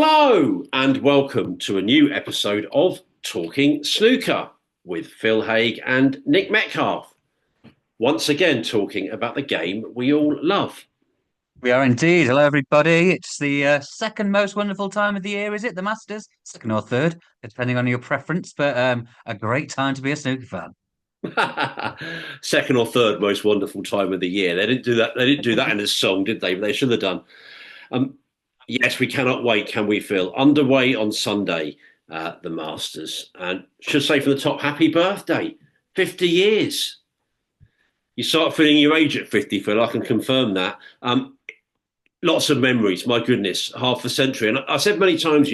Hello and welcome to a new episode of Talking Snooker with Phil Haig and Nick Metcalf. Once again, talking about the game we all love. We are indeed. Hello, everybody. It's the second most wonderful time of the year, is it? The Masters, second or third, depending on your preference. But a great time to be a snooker fan. Second or third most wonderful time of the year. They didn't do that. They didn't do that in the song, did they? They should have done. Um, yes, we cannot wait. Can we, Phil? Underway on Sunday, the Masters, and should say from the top, happy birthday, 50 years. You start feeling your age at 50, Phil. I can confirm that. Lots of memories. My goodness, half a century. And I said many times,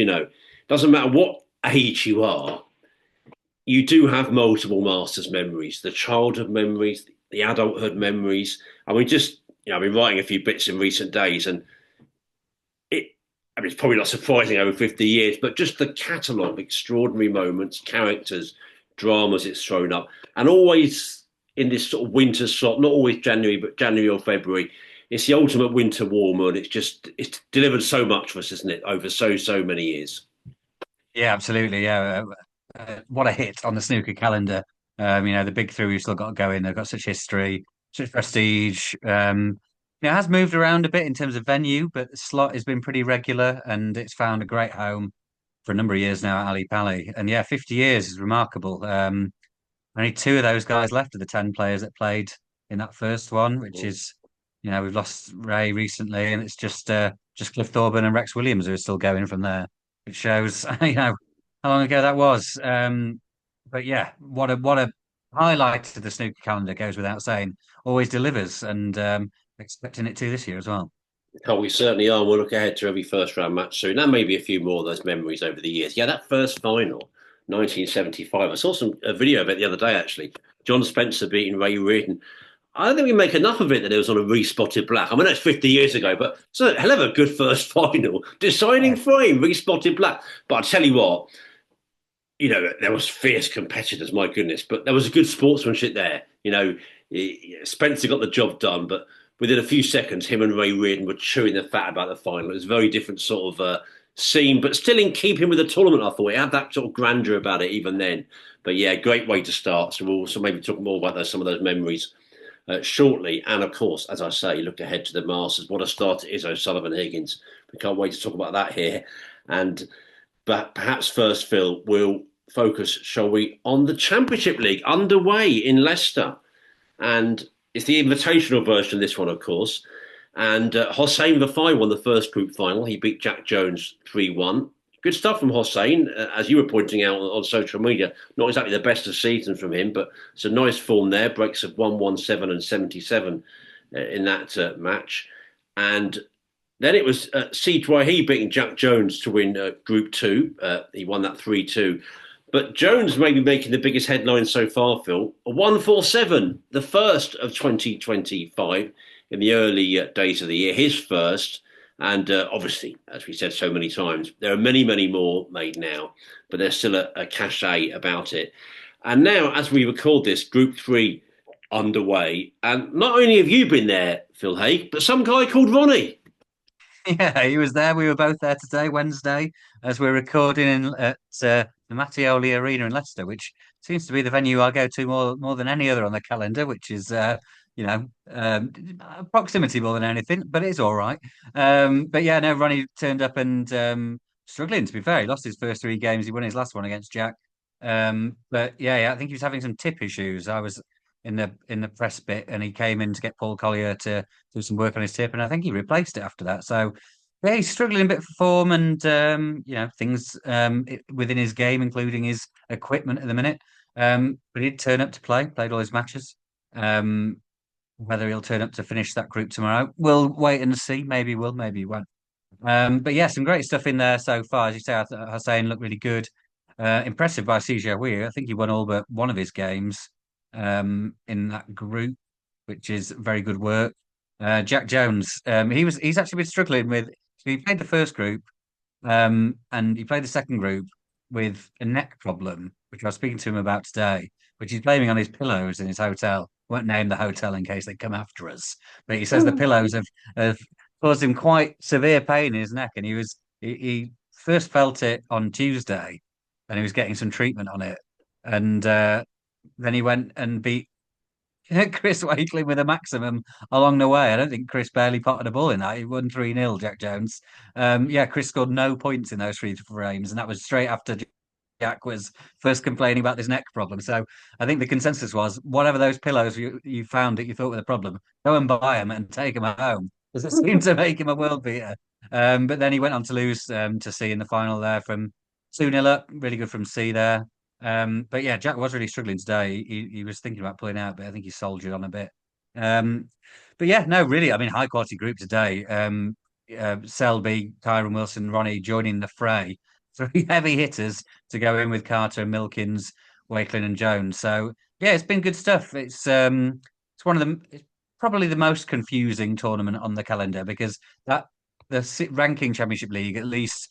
doesn't matter what age you are, you do have multiple Masters memories, the childhood memories, the adulthood memories. And I've been writing a few bits in recent days, and it's probably not surprising over 50 years, but just the catalogue of extraordinary moments, characters, dramas it's thrown up, and always in this sort of winter slot, not always January, but January or February. It's the ultimate winter warmer, and it's delivered so much for us, isn't it, over so many years. Yeah, absolutely. Yeah, what a hit on the snooker calendar. The big three we've still got to go in. They've got such history, such prestige. It has moved around a bit in terms of venue, but the slot has been pretty regular, and it's found a great home for a number of years now at Ali Pali. And yeah, 50 years is remarkable. Only two of those guys left of the 10 players that played in that first one, which is, we've lost Ray recently, and it's just Cliff Thorburn and Rex Williams who are still going from there. It shows, how long ago that was. But yeah, what a highlight to the snooker calendar goes without saying. Always delivers, and expecting it to this year as well. Oh, we certainly are. We'll look ahead to every first round match soon. And maybe a few more of those memories over the years. Yeah, that first final, 1975. I saw a video of it the other day, actually. John Spencer beating Ray Reardon. I don't think we make enough of it that it was on a respotted black. I mean, that's 50 years ago, but it's a hell of a good first final. Deciding Yeah. frame, respotted black. But I tell you what, there was fierce competitors, my goodness, but there was a good sportsmanship there. Spencer got the job done, but within a few seconds, him and Ray Reardon were chewing the fat about the final. It was a very different sort of scene, but still in keeping with the tournament, I thought. It had that sort of grandeur about it even then. But yeah, great way to start. So we'll also maybe talk more about some of those memories shortly. And of course, as I say, look ahead to the Masters. What a start it is, O'Sullivan Higgins. We can't wait to talk about that here. And but perhaps first, Phil, we'll focus, shall we, on the Championship League underway in Leicester. And it's the invitational version of this one, of course. And Hossein Vafai won the first group final. He beat Jack Jones 3-1. Good stuff from Hossein, as you were pointing out on social media. Not exactly the best of season from him, but it's a nice form there. Breaks of 117 and 77 in that match. And then it was Siege Wahi beating Jack Jones to win Group 2. He won that 3-2. But Jones may be making the biggest headline so far, Phil. A 147, the first of 2025 in the early days of the year, his first. And obviously, as we said so many times, there are many more made now, but there's still a cachet about it. And now, as we record this, Group 3 underway. And not only have you been there, Phil Haig, but some guy called Ronnie. Yeah, he was there. We were both there today, Wednesday, as we're recording at the Mattioli Arena in Leicester, which seems to be the venue I go to more than any other on the calendar, which is proximity more than anything, but it's all right. But yeah, no, Ronnie turned up and struggling, to be fair. He lost his first three games. He won his last one against Jack. But yeah, I think he was having some tip issues. I was in the press bit, and he came in to get Paul Collier to do some work on his tip, and I think he replaced it after that. So yeah, he's struggling a bit for form, and things within his game, including his equipment at the minute. But he'd turn up to play, played all his matches. Whether he'll turn up to finish that group tomorrow, we'll wait and see. Maybe he will, maybe he won't. But yeah, some great stuff in there so far. As you say, Hussein looked really good. Impressive by CJ Weir. I think he won all but one of his games in that group, which is very good work. Jack Jones, he's actually been struggling with. So he played the first group, and he played the second group with a neck problem, which I was speaking to him about today, which he's blaming on his pillows in his hotel. Won't name the hotel in case they come after us, but he says the pillows have caused him quite severe pain in his neck, and he first felt it on Tuesday, and he was getting some treatment on it, and then he went and beat Chris Wakeling with a maximum along the way. I don't think Chris barely potted a ball in that. He won 3-0, Jack Jones. Yeah, Chris scored no points in those three frames, and that was straight after Jack was first complaining about his neck problem. So I think the consensus was whatever those pillows you found that you thought were the problem, go and buy them and take them home. Because it seemed to make him a world beater. But then he went on to lose to C in the final there from 2-0 up. Really good from C there. But yeah, Jack was really struggling today. He was thinking about pulling out, but I think he soldiered on a bit. Um, but yeah, no, really, I mean, high quality group today. Selby, Kyron Wilson, Ronnie joining the fray. Three heavy hitters to go in with Carter, Milkins, Wakelin, and Jones. So yeah, it's been good stuff. It's one of the it's probably the most confusing tournament on the calendar because that ranking Championship League at least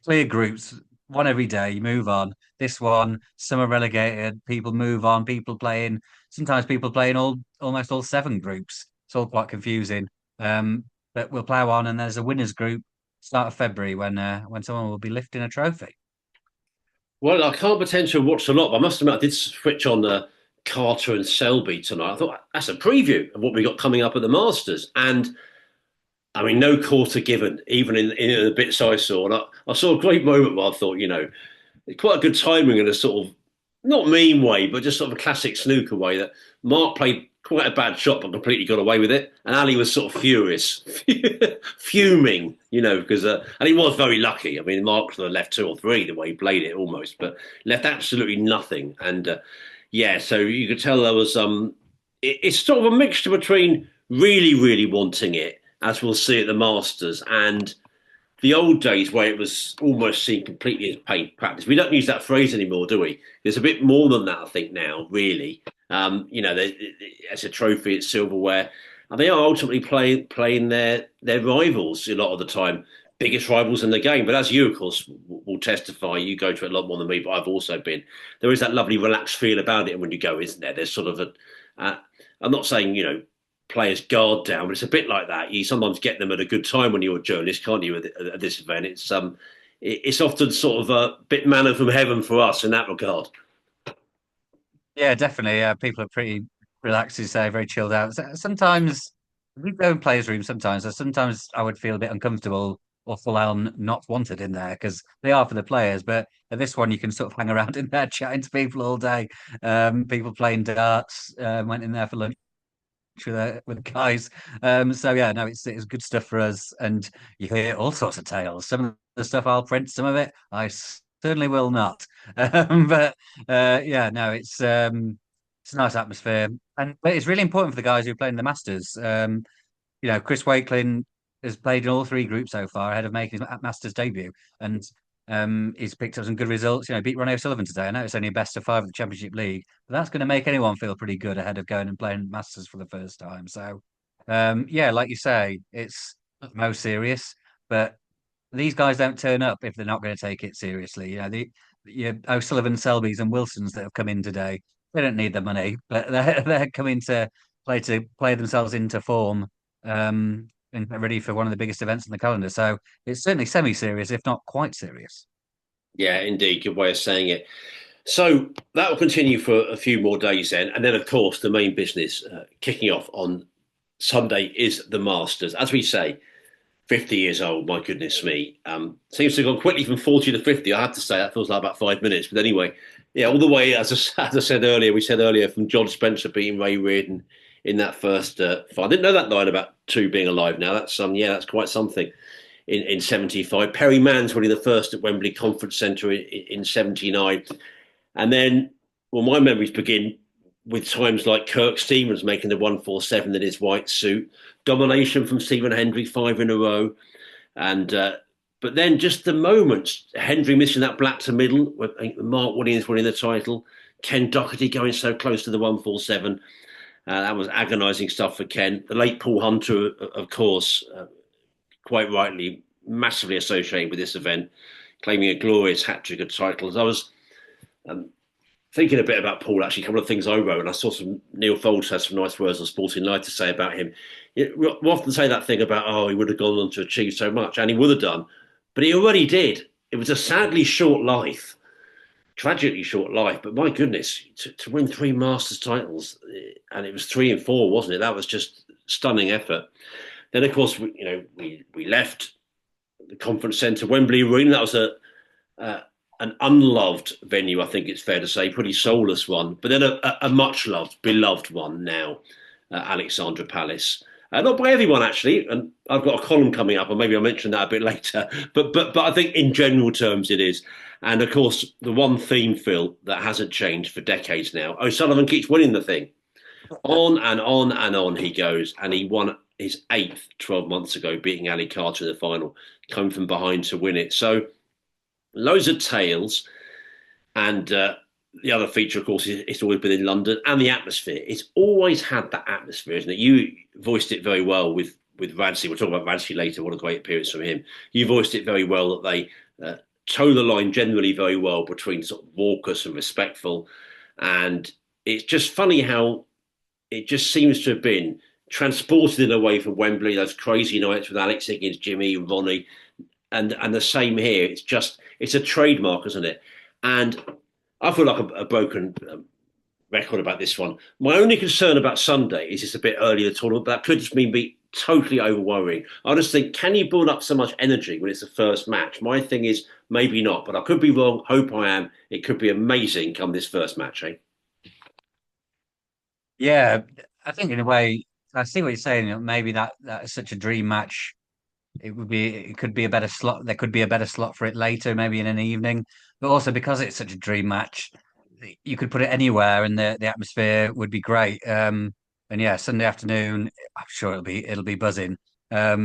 clear groups one every day. You move on. This one, some are relegated. People move on. People playing. Sometimes people playing almost all seven groups. It's all quite confusing. But we'll plough on, and there's a winners group start of February when someone will be lifting a trophy. Well, I can't pretend to watch a lot, but I must admit I did switch on Carter and Selby tonight. I thought that's a preview of what we got coming up at the Masters, and I mean, no quarter given, even in the bits I saw. And I saw a great moment where I thought, quite a good timing in a sort of not mean way, but just sort of a classic snooker way that Mark played quite a bad shot but completely got away with it, and Ali was sort of furious, fuming, because and he was very lucky. I mean, Mark sort of left two or three the way he played it almost, but left absolutely nothing. And yeah, so you could tell there was it's sort of a mixture between really, really wanting it, as we'll see at the Masters, and the old days where it was almost seen completely as paid practice. We don't use that phrase anymore, do we? There's a bit more than that, I think, now, really. It's a trophy, it's silverware. And they are ultimately playing their rivals a lot of the time, biggest rivals in the game. But as you, of course, will testify, you go to it a lot more than me, but I've also been. There is that lovely relaxed feel about it when you go, isn't there? There's sort of I'm not saying, players guard down, but it's a bit like that. You sometimes get them at a good time when you're a journalist, can't you? At this event, it's often sort of a bit manna from heaven for us in that regard. Yeah, definitely. People are pretty relaxed, you say, very chilled out. Sometimes we go in players' rooms. Sometimes I would feel a bit uncomfortable or full on not wanted in there because they are for the players. But at this one, you can sort of hang around in there chatting to people all day. People playing darts. Went in there for lunch with the guys. So yeah, no, it's good stuff for us, and you hear all sorts of tales. Some of the stuff I'll print, some of it I certainly will not. But yeah, no, it's a nice atmosphere, and but it's really important for the guys who are playing the Masters. Chris Wakelin has played in all three groups so far ahead of making his Masters debut, and he's picked up some good results. Beat Ronnie O'Sullivan today. I know it's only a best of five of the Championship League, but that's going to make anyone feel pretty good ahead of going and playing Masters for the first time. So, yeah, like you say, it's not the most serious, but these guys don't turn up if they're not going to take it seriously. The O'Sullivan, Selbys, and Wilsons that have come in today, they don't need the money, but they're coming to play themselves into form. And get ready for one of the biggest events in the calendar. So it's certainly semi-serious, if not quite serious. Yeah, indeed, good way of saying it. So that will continue for a few more days then, and then of course the main business kicking off on Sunday is the Masters. As we say, 50 years old, my goodness me. Seems to have gone quickly from 40 to 50. I have to say, that feels like about 5 minutes. But anyway, yeah, all the way, as I said earlier, we said earlier, from John Spencer beating Ray Reardon in that first fight. I didn't know that line about two being alive now. That's quite something in 75. Perry Mann's winning the first at Wembley Conference Centre in 79. And then, well, my memories begin with times like Kirk Stevens making the 147 in his white suit, domination from Stephen Hendry, 5 in a row. And but then just the moments, Hendry missing that black to middle, Mark Williams winning the title, Ken Doherty going so close to the 147. That was agonising stuff for Ken. The late Paul Hunter, of course, quite rightly, massively associated with this event, claiming a glorious hat-trick of titles. I was thinking a bit about Paul, actually, a couple of things I wrote, and I saw Neil Foulds has some nice words on Sporting Life to say about him. We often say that thing about, he would have gone on to achieve so much, and he would have done, but he already did. it was a sadly short life, tragically short life. But my goodness, to win three Masters titles, and it was 3 and 4, wasn't it? That was just stunning effort. Then, of course, we left the conference centre, Wembley Arena. That was an unloved venue, I think it's fair to say, pretty soulless one. But then a much loved, beloved one now, Alexandra Palace. Not by everyone actually, and I've got a column coming up, and maybe I'll mention that a bit later. But I think in general terms it is. And of course, the one theme, Phil, that hasn't changed for decades now. O'Sullivan keeps winning the thing. On and on and on he goes, and he won his eighth 12 months ago, beating Ali Carter in the final, coming from behind to win it. So loads of tails, and the other feature, of course, is it's always been in London, and the atmosphere. It's always had that atmosphere, isn't it? You voiced it very well with Radzi. We'll talk about Radzi later. What a great appearance from him. You voiced it very well that they toe the line generally very well between sort of raucous and respectful, and it's just funny how it just seems to have been transported in a way from Wembley, those crazy nights with Alex Higgins, Jimmy, Ronnie, and the same here. It's a trademark, isn't it? And I feel like a broken record about this one. My only concern about Sunday is it's a bit earlier the tournament, but that could just mean be totally over worrying. I just think, can you build up so much energy when it's the first match? My thing is maybe not, but I could be wrong. Hope I am. It could be amazing come this first match, eh? Yeah, I think in a way, I see what you're saying. Maybe that is such a dream match. It could be a better slot. There could be a better slot for it later, maybe in an evening. But also because it's such a dream match, you could put it anywhere, and the atmosphere would be great. And yeah, Sunday afternoon, I'm sure it'll be buzzing. Yeah,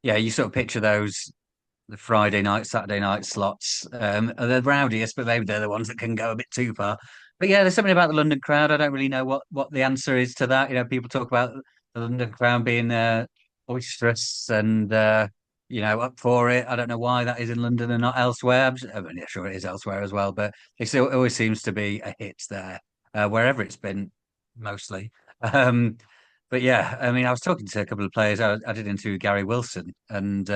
you sort of picture the Friday night, Saturday night slots. Are the rowdiest, but maybe they're the ones that can go a bit too far. But yeah, there's something about the London crowd. I don't really know what the answer is to that. People talk about the London crowd being boisterous and up for it. I don't know why that is in London and not elsewhere. I'm sure it is elsewhere as well, but it still always seems to be a hit there, wherever it's been, mostly. Um, but yeah, I mean, I was talking to a couple of players. I did interview Gary Wilson, and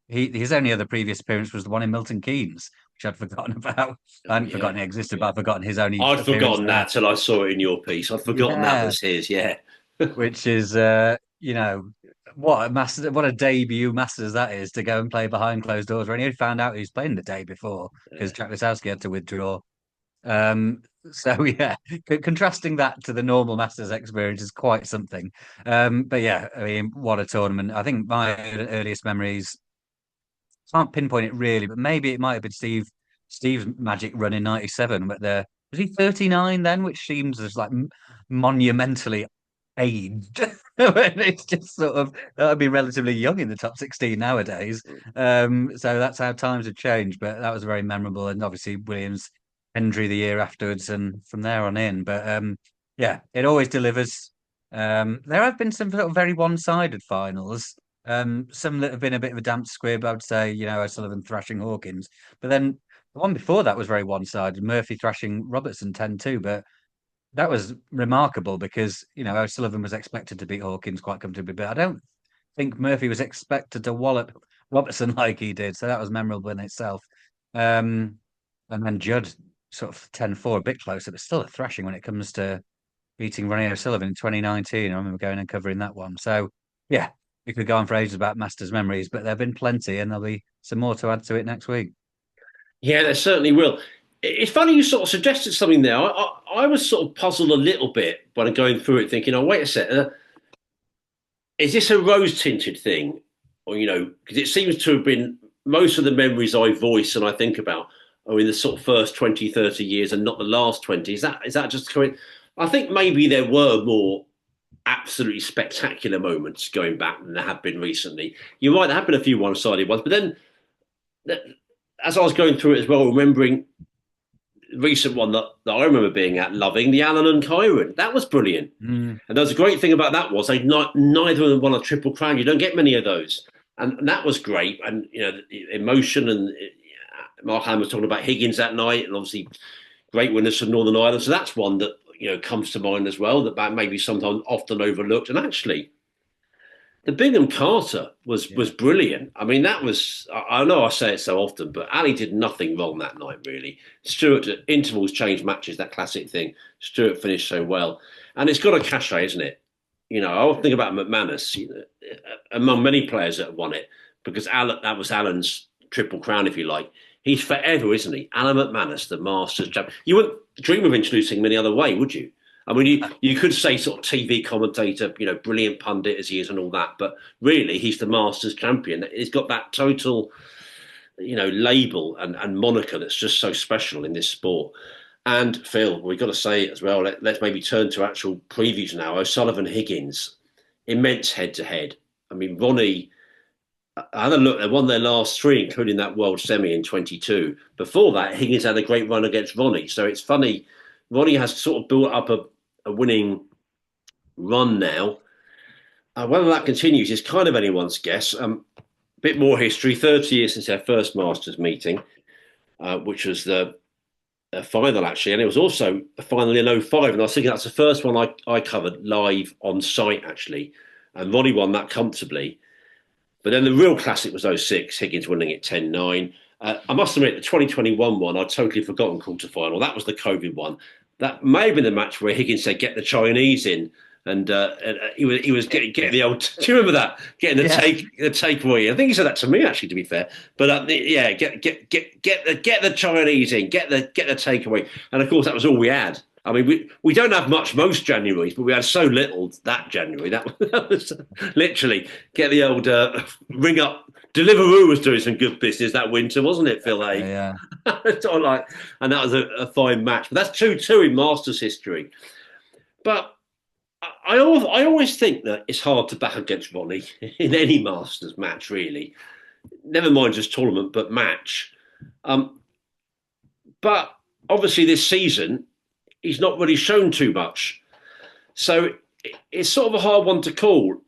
his only other previous appearance was the one in Milton Keynes, which I'd forgotten about. I hadn't Yeah. forgotten it existed, but I'd forgotten his only I'd appearance forgotten there. that till I saw it in your piece. I'd forgotten that Yeah, was his. Yeah. which is what a debut Masters that is to go and play behind closed doors. When he found out he was playing the day before because Jack Lisowski had to withdraw. So yeah, contrasting that to the normal Masters experience is quite something. But yeah, I mean, what a tournament! I think my earliest memories can't pinpoint it really, but maybe it might have been Steve's magic run in '97. But was he 39 then, which seems as like monumentally aged. It's just sort of that would be relatively young in the top 16 nowadays. So that's how times have changed. But that was very memorable, and obviously Williams Hendry the year afterwards, and from there on in. But yeah, it always delivers. There have been some sort of very one-sided finals. Some that have been a bit of a damp squib, I would say, O'Sullivan thrashing Hawkins. But then the one before that was very one-sided, Murphy thrashing Robertson 10-2. But that was remarkable because, O'Sullivan was expected to beat Hawkins quite comfortably, but I don't think Murphy was expected to wallop Robertson like he did. So that was memorable in itself. And then Judd sort of 10-4, a bit closer, but still a thrashing when it comes to beating Ronnie O'Sullivan in 2019. I remember going and covering that one. So yeah, we could go on for ages about Masters memories, but there have been plenty, and there'll be some more to add to it next week. Yeah, there certainly will. It's funny you sort of suggested something there. I was sort of puzzled a little bit when going through it, thinking, oh, wait a second, is this a rose tinted thing? Or, because it seems to have been most of the memories I voice and I think about are in the sort of first 20, 30 years and not the last 20. Is that just correct? I think maybe there were more absolutely spectacular moments going back than there have been recently. You're right, there have been a few one sided ones, but then as I was going through it as well, remembering the recent one that I remember being at, loving the Allen and Kyron. That was brilliant. Mm. And there was a great thing about that was neither of them won a triple crown. You don't get many of those, and that was great. And the emotion and Mark Allen was talking about Higgins that night, and obviously great winners from Northern Ireland. So that's one that comes to mind as well. That maybe sometimes often overlooked. And actually, The Bingham Carter was Yeah. brilliant. I mean, that was I know I say it so often, but Ali did nothing wrong that night really. Stewart at intervals changed matches, that classic thing. Stewart finished so well, and it's got a cachet, isn't it? You know, I often think about McManus, you know, among many players that have won it, because Alan, that was Alan's triple crown, if you like. He's forever, isn't he? Alan McManus, the Masters champion. You wouldn't dream of introducing him any other way, would you? I mean, you could say sort of TV commentator, you know, brilliant pundit as he is and all that, but really he's the Masters champion. He's got that total, you know, label and moniker that's just so special in this sport. And Phil, we've got to say it as well. Let's maybe turn to actual previews now. O'Sullivan Higgins, immense head to head. I mean, Ronnie, I had a look. They won their last three, including that World Semi in 22. Before that, Higgins had a great run against Ronnie. So it's funny. Ronnie has sort of built up a winning run now. Whether that continues is kind of anyone's guess. Bit more history. 30 years since their first Masters meeting, which was the final actually, and it was also a final in '05. And I was thinking that's the first one I covered live on site actually, and Ronnie won that comfortably. But then the real classic was '06, Higgins winning it 10-9. I must admit, the 2021 one, I'd totally forgotten quarter-final. That was the COVID one. That may have been the match where Higgins said, get the Chinese in. And he was getting the old. Do you remember that? Getting Yeah. the takeaway. I think he said that to me actually. To be fair, but yeah, get the Chinese in. Get the takeaway. And of course, that was all we had. I mean, we don't have much most Januaries, but we had so little that January. That was literally get the old ring up. Deliveroo was doing some good business that winter, wasn't it, Phil? Yeah. Sort of like, and that was a fine match. But that's 2-2 in Masters history. But I always think that it's hard to back against Ronnie in any Masters match, really. Never mind just tournament, but match. Um, but obviously, this season, he's not really shown too much. So it's sort of a hard one to call.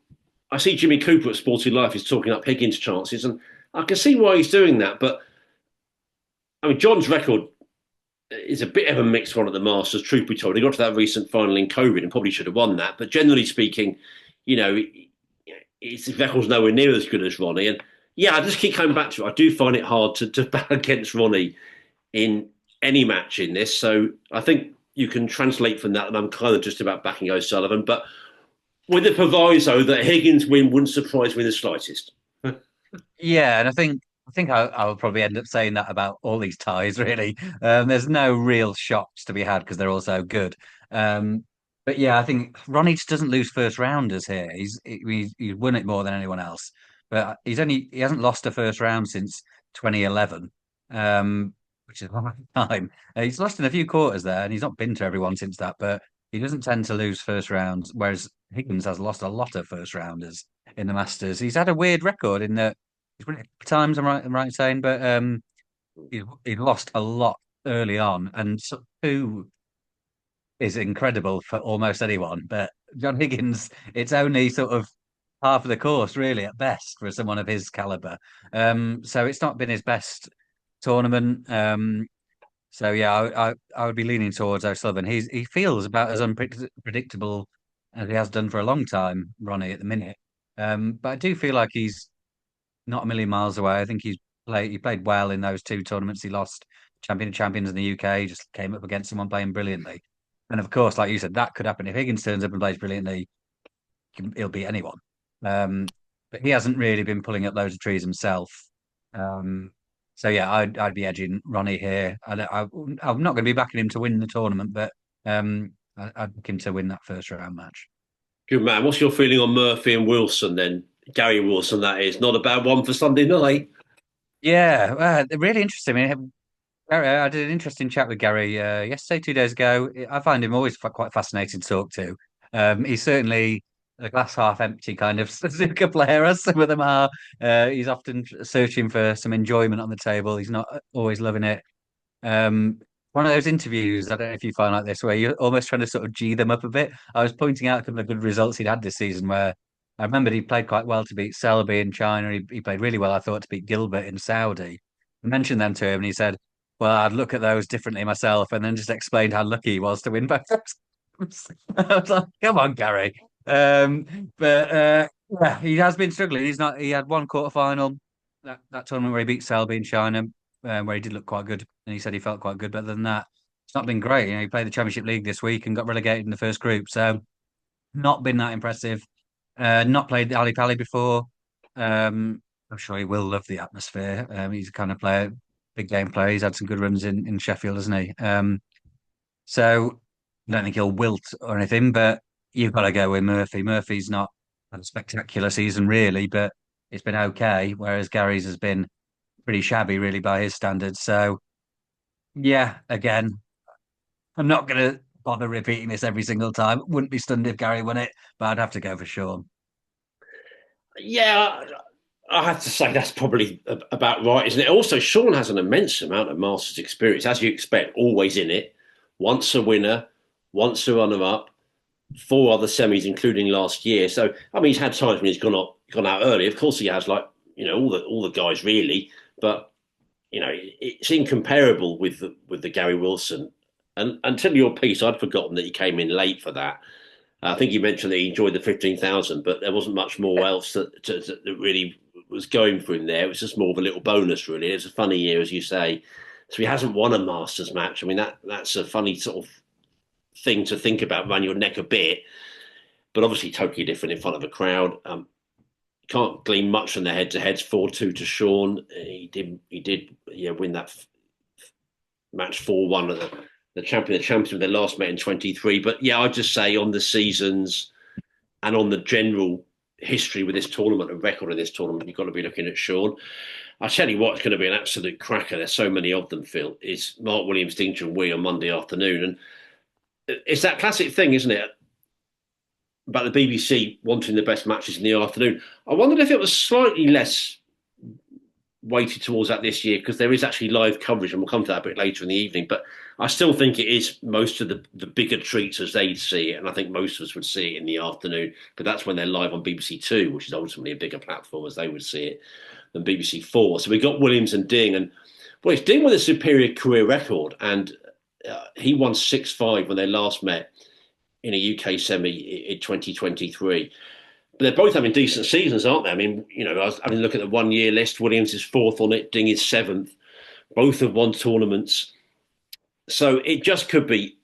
I see Jimmy Cooper at Sporting Life is talking up Higgins' chances, and I can see why he's doing that. But I mean, John's record is a bit of a mixed one at the Masters, truth be told. He got to that recent final in COVID and probably should have won that. But generally speaking, you know, his record's nowhere near as good as Ronnie. And yeah, I just keep coming back to it. I do find it hard to back against Ronnie in any match in this. So I think you can translate from that, and I'm kind of just about backing O'Sullivan. But with the proviso that Higgins' win wouldn't surprise me the slightest. Yeah, and I think I'll probably end up saying that about all these ties, really. There's no real shocks to be had because they're all so good. But yeah, I think Ronnie just doesn't lose first rounders here. He's won it more than anyone else, but he hasn't lost a first round since 2011, which is a long time. He's lost in a few quarters there, and he's not been to everyone since that. But he doesn't tend to lose first rounds, whereas Higgins has lost a lot of first rounders in the Masters. He's had a weird record in that he's won it times. I'm right in saying, but he lost a lot early on, and so, who is incredible for almost anyone. But John Higgins, it's only sort of half of the course, really, at best, for someone of his caliber. So it's not been his best tournament. So yeah, I would be leaning towards O'Sullivan. He feels about as unpredictable as he has done for a long time, Ronnie, at the minute. But I do feel like he's not a million miles away. I think he played well in those two tournaments. He lost champion of champions in the UK, just came up against someone playing brilliantly. And of course, like you said, that could happen if Higgins turns up and plays brilliantly. He'll beat anyone. But he hasn't really been pulling up loads of trees himself. Um, so yeah, I'd be edging Ronnie here. I'm not going to be backing him to win the tournament, but I'd back him to win that first round match. Good man. What's your feeling on Murphy and Wilson then? Gary Wilson, that is. Not a bad one for Sunday night. Yeah, they're really interesting. I mean, I did an interesting chat with Gary yesterday, 2 days ago. I find him always quite fascinating to talk to. He's certainly a glass half empty kind of snooker player, as some of them are. He's often searching for some enjoyment on the table. He's not always loving it. One of those interviews, I don't know if you find like this, where you're almost trying to sort of G them up a bit. I was pointing out a couple of good results he'd had this season where I remembered he played quite well to beat Selby in China. He played really well, I thought, to beat Gilbert in Saudi. I mentioned them to him and he said, well, I'd look at those differently myself, and then just explained how lucky he was to win both those games. I was like, come on, Gary. But Yeah, he has been struggling. He's not. He had one quarter final that tournament where he beat Selby in China, where he did look quite good, and he said he felt quite good. But other than that, it's not been great. He played the Championship League this week and got relegated in the first group, so not been that impressive. Not played the Ali Pali before. I'm sure he will love the atmosphere. He's a kind of player, big game player. He's had some good runs in Sheffield, hasn't he? So I don't think he'll wilt or anything, but you've got to go with Murphy. Murphy's not had a spectacular season, really, but it's been okay, whereas Gary's has been pretty shabby, really, by his standards. So, yeah, again, I'm not going to bother repeating this every single time. Wouldn't be stunned if Gary won it, but I'd have to go for Sean. Yeah, I have to say that's probably about right, isn't it? Also, Sean has an immense amount of Masters experience, as you expect, always in it. Once a winner, once a runner-up, four other semis, including last year. So, I mean, he's had times when he's gone out early. Of course, he has, like all the guys really, but it's incomparable with the Gary Wilson. And until your piece, I'd forgotten that he came in late for that. I think you mentioned that he enjoyed the 15,000, but there wasn't much more else that really was going for him there. It was just more of a little bonus, really. It was a funny year, as you say. So he hasn't won a Masters match. I mean, that's a funny sort of thing to think about, run your neck a bit, but obviously totally different in front of a crowd. Can't glean much from the head-to-heads. 4-2 to Sean. He did win that match 4-1 at the champion. They last met in 23. But yeah, I'd just say on the seasons and on the general history with this tournament and record of this tournament, you've got to be looking at Sean. I tell you what, it's going to be an absolute cracker. There's so many of them, Phil. Is Mark Williams, Ding Junhui on Monday afternoon. And it's that classic thing, isn't it? About the BBC wanting the best matches in the afternoon. I wondered if it was slightly less weighted towards that this year because there is actually live coverage, and we'll come to that a bit later in the evening. But I still think it is most of the bigger treats as they'd see it, and I think most of us would see it in the afternoon. But that's when they're live on BBC Two, which is ultimately a bigger platform as they would see it than BBC Four. So we got Williams and Ding, and well, it's Ding with a superior career record, and he won 6-5 when they last met in a UK semi in 2023. But they're both having decent seasons, aren't they? I mean, I was having a look at the 1 year list. Williams is fourth on it. Ding is seventh. Both have won tournaments. So it just could be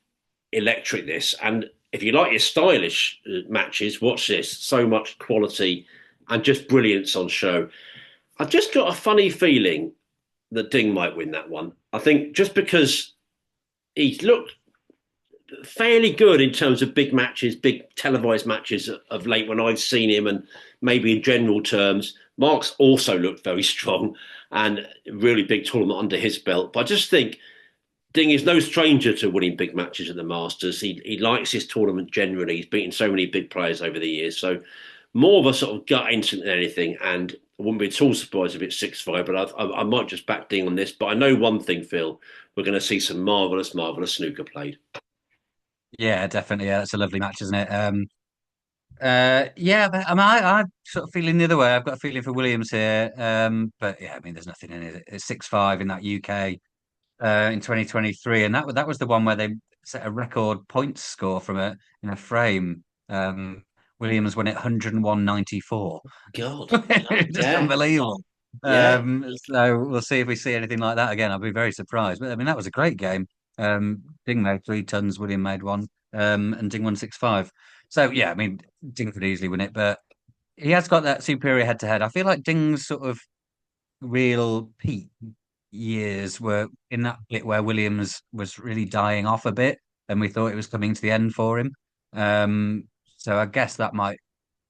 electric, this. And if you like your stylish matches, watch this. So much quality and just brilliance on show. I've just got a funny feeling that Ding might win that one. I think just because he's looked fairly good in terms of big matches, big televised matches of late when I've seen him, and maybe in general terms. Mark's also looked very strong and really big tournament under his belt. But I just think Ding is no stranger to winning big matches at the Masters. He likes his tournament generally. He's beaten so many big players over the years. So more of a sort of gut instinct than anything. And I wouldn't be at all surprised if it's 6-5, but I might just back Ding on this. But I know one thing, Phil, we're going to see some marvellous, marvellous snooker played. Yeah, definitely. Yeah, it's a lovely match, isn't it? Yeah, but I'm sort of feeling the other way. I've got a feeling for Williams here. But yeah, I mean, there's nothing in it. It's 6-5 in that UK in 2023, and that was the one where they set a record points score from a in a frame. Williams won it 101.94. God. Just Yeah. unbelievable. Yeah. So we'll see if we see anything like that again. I'll be very surprised. But I mean, that was a great game. Ding made 3 tons, William made one, and Ding won 6-5. So yeah, I mean, Ding could easily win it, but he has got that superior head to head. I feel like Ding's sort of real peak years were in that bit where Williams was really dying off a bit, and we thought it was coming to the end for him. Um, so I guess that might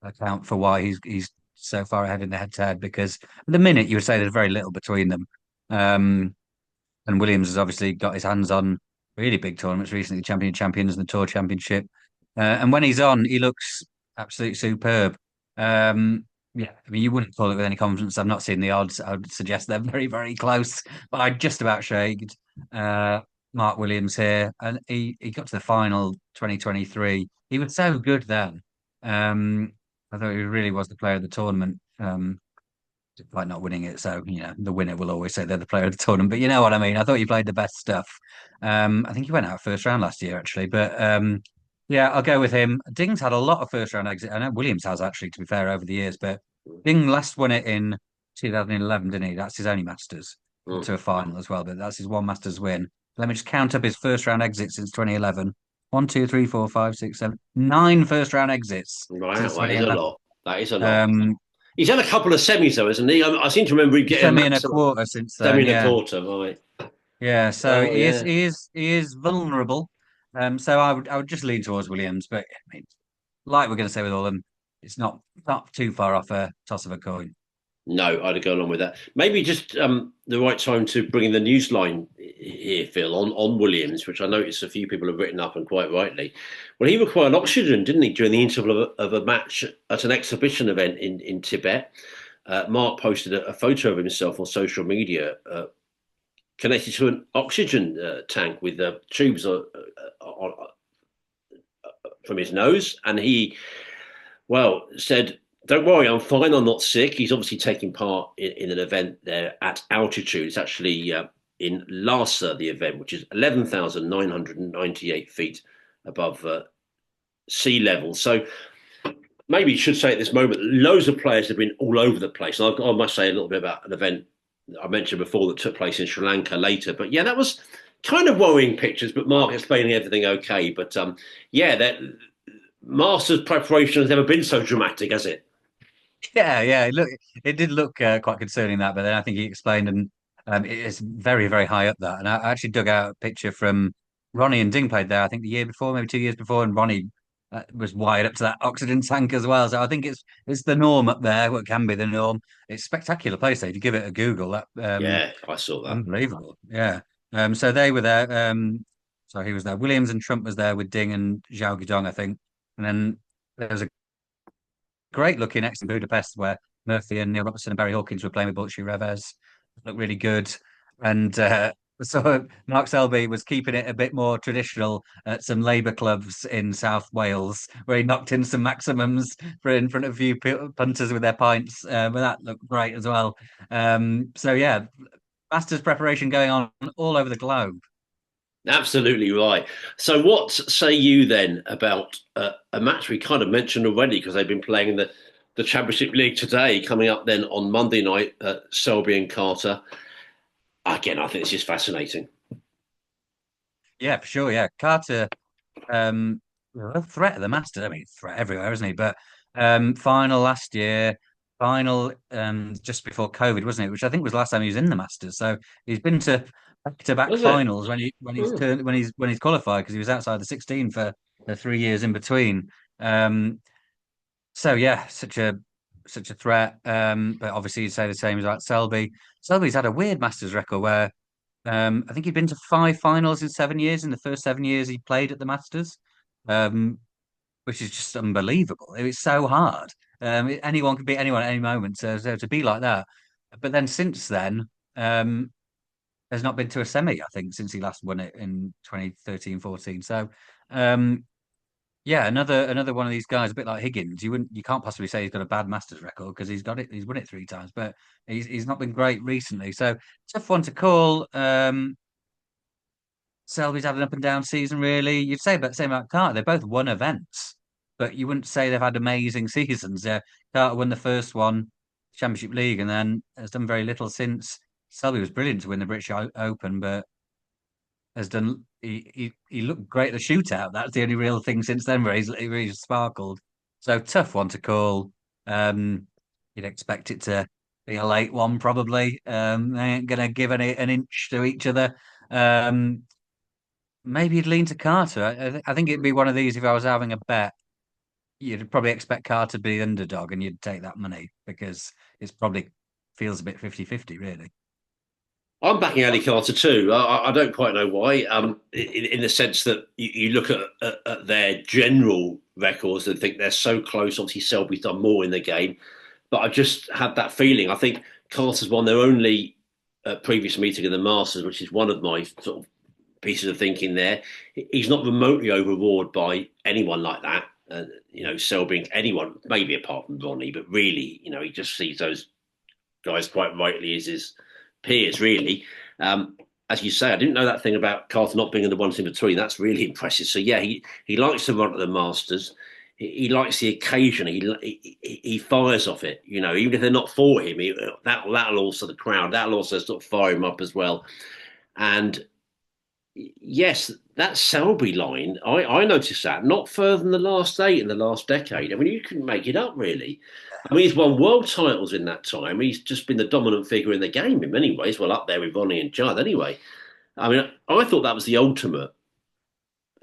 account for why he's so far ahead in the head to head because at the minute you would say there's very little between them. Um, and Williams has obviously got his hands on really big tournaments recently, Champion of Champions and the Tour Championship. And when he's on, he looks absolutely superb. Yeah, I mean, you wouldn't call it with any confidence. I've not seen the odds. I would suggest they're very, very close. But I just about shaked uh, Mark Williams here, and he got to the final 2023. He was so good then. I thought he really was the player of the tournament. Despite not winning it. So, the winner will always say they're the player of the tournament. But you know what I mean? I thought he played the best stuff. I think he went out first round last year, actually. But Yeah, I'll go with him. Ding's had a lot of first round exit. I know Williams has actually, to be fair, over the years, but Ding last won it in 2011, didn't he? That's his only Masters Mm. to a final as well, but that's his one Masters win. Let me just count up his first round exits since 2011. One, two, three, four, five, six, seven, nine first round exits since Wow, that is a 2011. lot. That is a lot. Um, He's had a couple of semis though, hasn't he? I seem to remember him getting a Semi and a maximum quarter since semi then. and a Yeah, quarter, right? yeah. So Oh yeah. he is vulnerable. So I would just lean towards Williams, but I mean, like we're going to say with all of them, it's not too far off a toss of a coin. No, I'd go along with that. Maybe just the right time to bring in the news line here, Phil, on Williams, which I noticed a few people have written up and quite rightly. Well, he required oxygen, didn't he, during the interval of a match at an exhibition event in Tibet? Mark posted a photo of himself on social media connected to an oxygen tank with tubes from his nose. And he, well, said, "Don't worry, I'm fine. I'm not sick." He's obviously taking part in an event there at altitude. It's actually in Lhasa, the event, which is 11,998 feet above sea level. So maybe you should say at this moment, loads of players have been all over the place. And I must say a little bit about an event I mentioned before that took place in Sri Lanka later. But yeah, that was kind of worrying pictures, but Mark explaining everything okay. But yeah, that Masters preparation has never been so dramatic, has it? Yeah, yeah. It did look quite concerning that, but then I think he explained, and it is very, very high up that. And I actually dug out a picture from Ronnie and Ding played there. I think the year before, maybe 2 years before, and Ronnie was wired up to that oxygen tank as well. So I think it's the norm up there. What can be the norm? It's a spectacular place. Though. If you give it a Google, that Yeah, I saw that. unbelievable. Yeah. So they were there. So he was there. Williams and Trump was there with Ding and Zhao Guidong, I think. And then there was a great looking next in Budapest where Murphy and Neil Robertson and Barry Hawkins were playing with Butchie Revez. Looked really good. And so Mark Selby was keeping it a bit more traditional at some Labour clubs in South Wales, where he knocked in some maximums for in front of a few punters with their pints. But that looked great as well. So yeah, Masters preparation going on all over the globe. Absolutely right. So, what say you then about a match we kind of mentioned already because they've been playing in the Championship League today, coming up then on Monday night at Selby and Carter. Again, I think this is fascinating. Yeah, for sure. Yeah, Carter a threat of the Masters. I mean, threat everywhere, isn't he? But final last year, final just before COVID, wasn't it? Which I think was the last time he was in the Masters. So he's been to back-to-back Was it? finals Hmm. when he's qualified because he was outside the 16 for the 3 years in between. Um, so yeah, such a threat. But obviously, you'd say the same about Selby. Selby's had a weird Masters record where I think he'd been to five finals in 7 years in the first 7 years he played at the Masters, um, which is just unbelievable. It was so hard. Anyone could beat anyone at any moment. So to be like that, but then since then, has not been to a semi. I think since he last won it in 2013-14. So um, yeah, another one of these guys, a bit like Higgins. You can't possibly say he's got a bad Masters record because he's got it. He's won it 3 times, but he's not been great recently. So tough one to call. Selby's had an up and down season, really. You'd say about same about Carter. They both won events, but you wouldn't say they've had amazing seasons. Carter won the first one, Championship League, and then has done very little since. Selby was brilliant to win the British Open, but has done. He looked great at the shootout. That's the only real thing since then where he's sparkled. So tough one to call. You'd expect it to be a late one, probably. They ain't gonna give an inch to each other. Um, Maybe you'd lean to Carter. I think it'd be one of these if I was having a bet. You'd probably expect Carter to be the underdog and you'd take that money because it's probably feels a bit 50-50, really. I'm backing Ali Carter too. I don't quite know why. In the sense that you look at their general records and think they're so close. Obviously, Selby's done more in the game, but I just had that feeling. I think Carter's won their only previous meeting of the Masters, which is one of my sort of pieces of thinking there. He's not remotely overawed by anyone like that. Selby, anyone, maybe apart from Ronnie, but really, he just sees those guys quite rightly as his peers, really. Um, as you say, I didn't know that thing about Carter not being in the ones in between. That's really impressive. So yeah, he likes to run at the Masters. He likes the occasion. He fires off it. You know, even if they're not for him, that'll also the crowd. That'll also sort of fire him up as well. And yes, that Selby line, I noticed that not further than the last eight in the last decade. I mean, you couldn't make it up, really. I mean, he's won world titles in that time. He's just been the dominant figure in the game in many ways. Well, up there with Ronnie and Judd, anyway. I mean, I thought that was the ultimate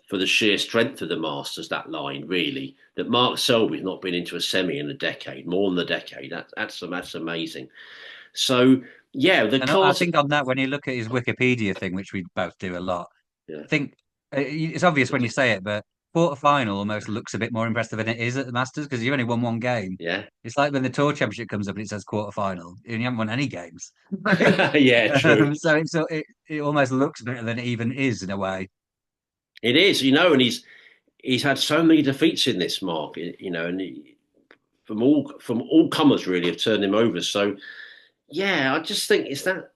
for the sheer strength of the Masters, that line, really. That Mark Selby's not been into a semi in a decade, more than a decade. That's amazing. So, yeah, the And I cards. think on that, when you look at his Wikipedia thing, which we both do a lot, Yeah, I think it's obvious when you say it, but quarter final almost looks a bit more impressive than it is at the Masters because you only won one game. yeah. It's like when the Tour Championship comes up and it says quarter final, and you haven't won any games. Yeah, true. So it almost looks better than it even is in a way. It is, you know, and he's had so many defeats in this mark, you know, and from all comers really have turned him over. So yeah, I just think it's that.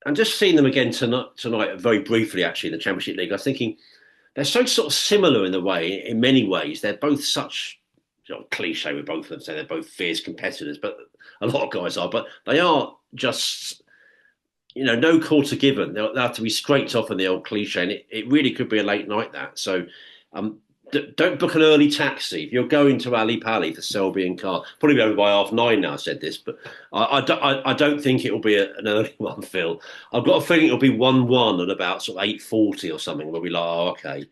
I'm just seeing them again tonight very briefly actually in the Championship League. I was thinking they're so sort of similar in the way, in many ways. They're both such cliche with both of them, saying they're both fierce competitors, but a lot of guys are. But they are just, no quarter given. They'll have to be scraped off in the old cliche, and it really could be a late night that. So um, don't book an early taxi if you're going to Ali Pali for Selby and Carr. Probably be over by 9:30 now. I said this, but I don't think it will be an early one, Phil. I've got a feeling it'll be 1-1 at about sort of 8:40 or something. We'll be like, oh, okay,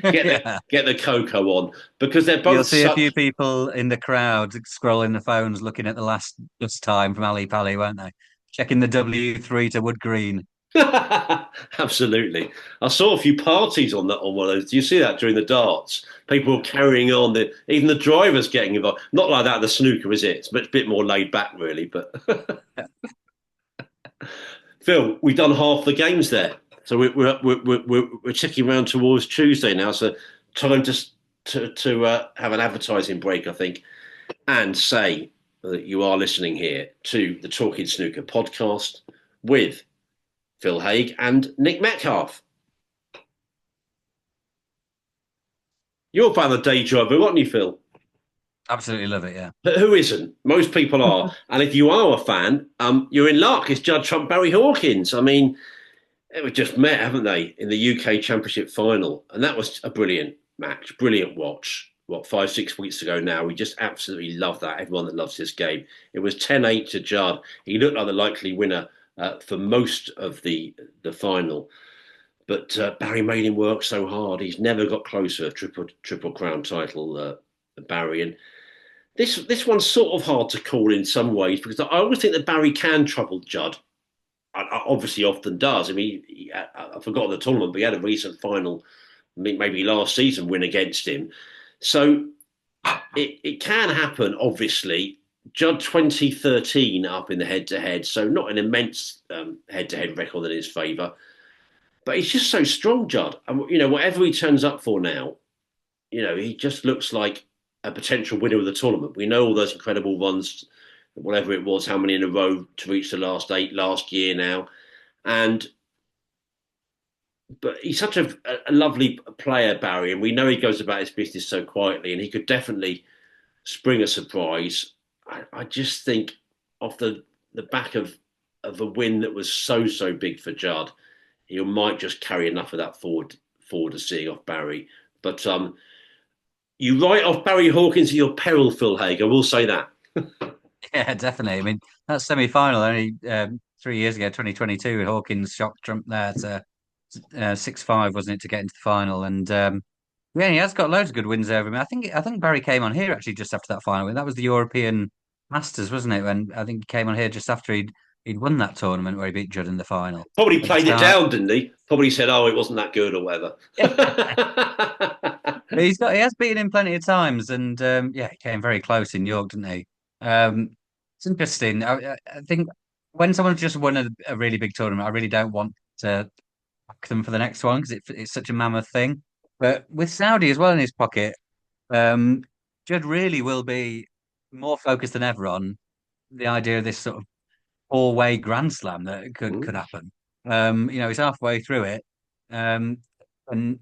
Yeah. get the cocoa on because they're You'll both see a few such. people in the crowd scrolling the phones, looking at the last bus time from Ali Pali, won't they? Checking the W3 to Wood Green. Absolutely. I saw a few parties on one of those. Do you see that during the darts? People carrying on, even the drivers getting involved. Not like that, the snooker, is it? It's a bit more laid back, really. But Phil, we've done half the games there. So we're ticking around towards Tuesday now. So time to have an advertising break, I think, and say that you are listening here to the Talking Snooker podcast with Phil Haig and Nick Metcalf. You're a fan of day driver, aren't you, Phil? Absolutely love it, yeah. But who isn't? Most people are. And if you are a fan, you're in luck. It's Judd Trump, Barry Hawkins. I mean, they've just met, haven't they, in the UK Championship final. And that was a brilliant match, brilliant watch. What, 5, 6 weeks ago now? We just absolutely love that. Everyone that loves this game. It was 10-8 to Judd. He looked like the likely winner for most of the final. But Barry made him work so hard. He's never got closer. Triple crown title, Barry. And this one's sort of hard to call in some ways because I always think that Barry can trouble Judd. Obviously, often does. I mean, I forgot the tournament, but he had a recent final, maybe last season, win against him. So it can happen. Obviously, Judd 2013 up in the head-to-head, so not an immense head-to-head record in his favour. But he's just so strong, Judd. And whatever he turns up for now, he just looks like a potential winner of the tournament. We know all those incredible runs, whatever it was, how many in a row to reach the last 8 last year now. But he's such a lovely player, Barry, and we know he goes about his business so quietly, and he could definitely spring a surprise. I just think off the back of a win that was so big for Judd, he might just carry enough of that forward to seeing off Barry. But you write off Barry Hawkins at your peril, Phil Haig. I will say that. Yeah, definitely. I mean, that semi-final only 3 years ago, 2022, Hawkins shocked Trump there to 6-5, wasn't it, to get into the final? And yeah, he has got loads of good wins over him. I think Barry came on here actually just after that final win. That was the European Masters, wasn't it? When I think he came on here just after he'd won that tournament where he beat Judd in the final Probably at the played it start. down, didn't he? Probably said, "Oh, it wasn't that good" or whatever. But he has beaten him plenty of times, and yeah, he came very close in York, didn't he? It's interesting. I think when someone's just won a really big tournament, I really don't want to back them for the next one because it's such a mammoth thing. But with Saudi as well in his pocket, um, Judd really will be more focused than ever on the idea of this sort of four-way Grand Slam that could Mm. happen. He's halfway through it, um, and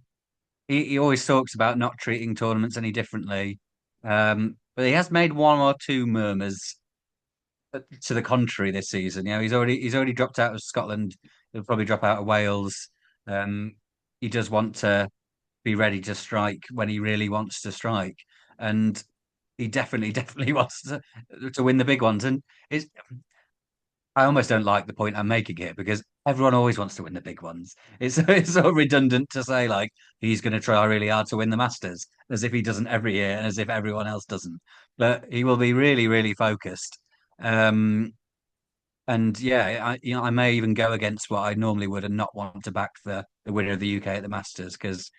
he always talks about not treating tournaments any differently. But he has made one or two murmurs to the contrary this season. He's already dropped out of Scotland. He'll probably drop out of Wales. He does want to be ready to strike when he really wants to strike, and he definitely, definitely wants to win the big ones. And it's I almost don't like the point I'm making here because everyone always wants to win the big ones. It's so redundant to say like he's going to try really hard to win the Masters, as if he doesn't every year and as if everyone else doesn't. But he will be really, really focused. Um, and yeah, I may even go against what I normally would and not want to back the winner of the UK at the Masters because